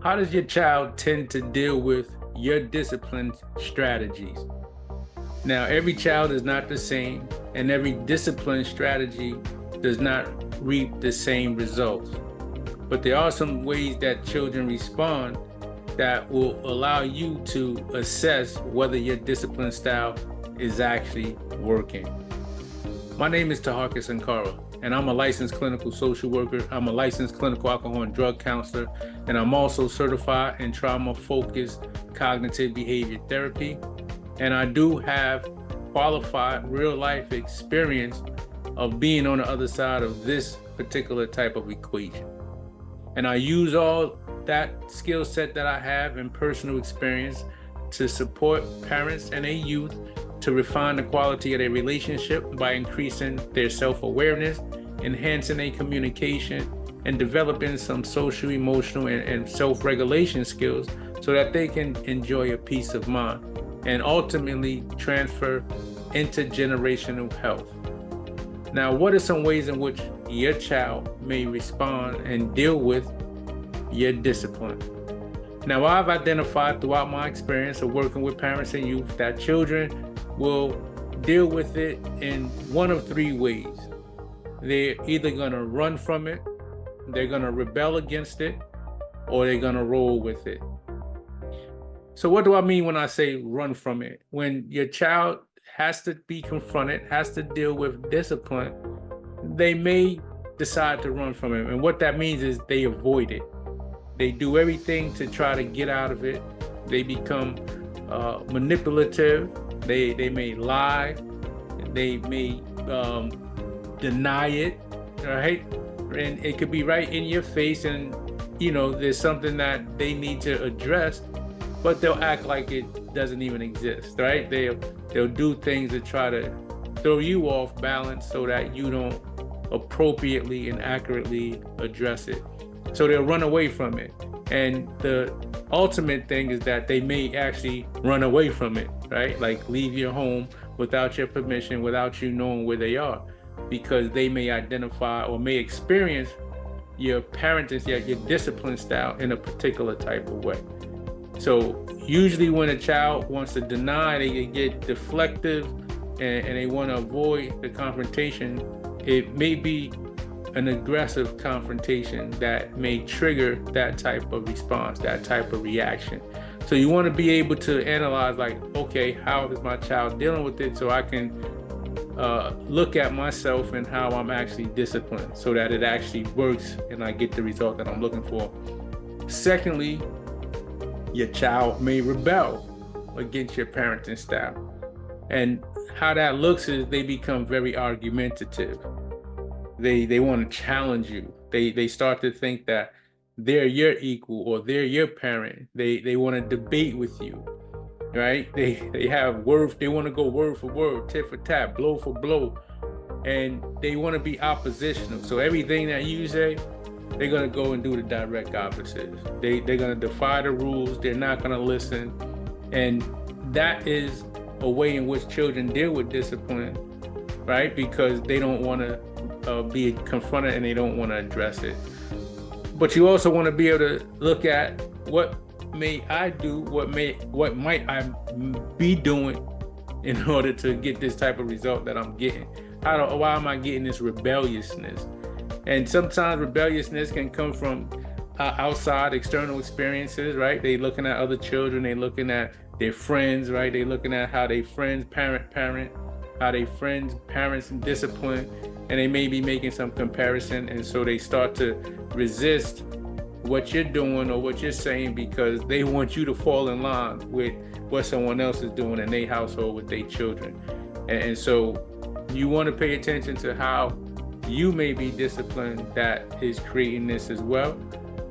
How does your child tend to deal with your discipline strategies? Now, every child is not the same, and every discipline strategy does not reap the same results. But there are some ways that children respond that will allow you to assess whether your discipline style is actually working. My name is Taharka Sankara, and I'm a licensed clinical social worker. I'm a licensed clinical alcohol and drug counselor, and I'm also certified in trauma-focused cognitive behavior therapy. And I do have qualified real-life experience of being on the other side of this particular type of equation. And I use all that skill set that I have and personal experience to support parents and their youth to refine the quality of their relationship by increasing their self-awareness, enhancing their communication, and developing some social, emotional, and self-regulation skills so that they can enjoy a peace of mind and ultimately transfer intergenerational health. Now, what are some ways in which your child may respond and deal with your discipline? Now, I've identified throughout my experience of working with parents and youth that children will deal with it in one of three ways. They're either gonna run from it, they're gonna rebel against it, or they're gonna roll with it. So what do I mean when I say run from it? When your child has to be confronted, has to deal with discipline, they may decide to run from it. And what that means is they avoid it. They do everything to try to get out of it. They become manipulative. They may lie, they may deny it, right? And it could be right in your face, and there's something that they need to address, but they'll act like it doesn't even exist, right? They'll do things to try to throw you off balance so that you don't appropriately and accurately address it. So they'll run away from it. And the ultimate thing is that they may actually run away from it, right? Like leave your home without your permission, without you knowing where they are, because they may identify or may experience your parenting, your discipline style in a particular type of way. So usually when a child wants to deny, they get deflective and they want to avoid the confrontation. It may be an aggressive confrontation that may trigger that type of response, that type of reaction. So you want to be able to analyze, like, okay, how is my child dealing with it, so I can look at myself and how I'm actually disciplined so that it actually works and I get the result that I'm looking for. Secondly, your child may rebel against your parenting style. And how that looks is they become very argumentative. They want to challenge you. They start to think that they're your equal or they're your parent. They want to debate with you, right? They have word. They want to go word for word, tit for tat, blow for blow, and they want to be oppositional. So everything that you say, they're gonna go and do the direct opposite. They're gonna defy the rules. They're not gonna listen, and that is a way in which children deal with discipline, right? Because they don't want to be confronted and they don't want to address it. But you also want to be able to look at what may I do, what might I be doing in order to get this type of result that I'm getting. Why am I getting this rebelliousness? And sometimes rebelliousness can come from outside external experiences, right? They looking at other children, they looking at their friends, right? They looking at how their friends parent, how their friends parents discipline, and they may be making some comparison, and so they start to resist what you're doing or what you're saying because they want you to fall in line with what someone else is doing in their household with their children. And so you want to pay attention to how you may be disciplined that is creating this as well,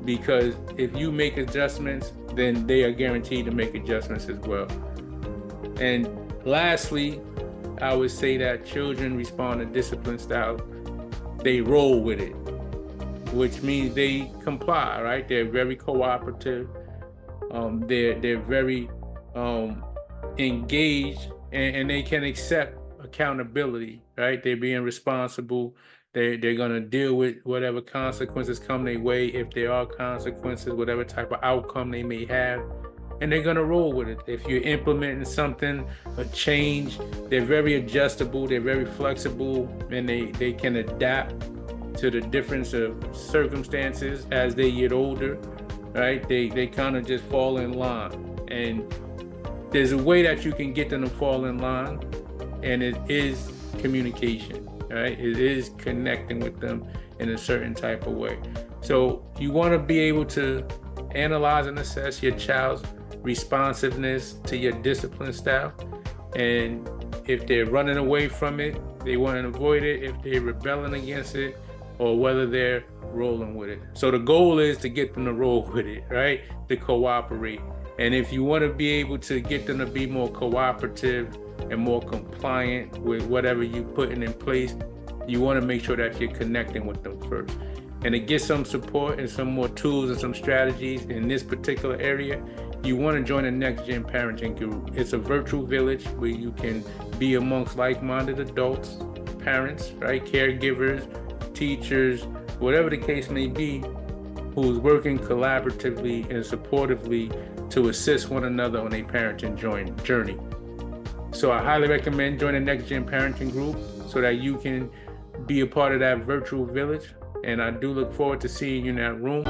because if you make adjustments, then they are guaranteed to make adjustments as well. And lastly, I would say that children respond to discipline style, they roll with it, which means they comply, right? They're very cooperative. They're very engaged, and they can accept accountability, right? They're being responsible They're gonna deal with whatever consequences come their way, if there are consequences, whatever type of outcome they may have, and they're gonna roll with it. If you're implementing something, a change, they're very adjustable, they're very flexible, and they can adapt to the difference of circumstances as they get older, right? They kind of just fall in line, and there's a way that you can get them to fall in line, and it is communication, right? It is connecting with them in a certain type of way. So you want to be able to analyze and assess your child's responsiveness to your discipline style, and if they're running away from it, they want to avoid it, if they're rebelling against it, or whether they're rolling with it. So the goal is to get them to roll with it, right? To cooperate. And if you want to be able to get them to be more cooperative and more compliant with whatever you're putting in place, you want to make sure that you're connecting with them first. And to get some support and some more tools and some strategies in this particular area, you want to join the Next Gen Parenting Group. It's a virtual village where you can be amongst like-minded adults, parents, right, caregivers, teachers, whatever the case may be, who's working collaboratively and supportively to assist one another on a parenting journey. So I highly recommend joining Next Gen Parenting Group so that you can be a part of that virtual village. And I do look forward to seeing you in that room.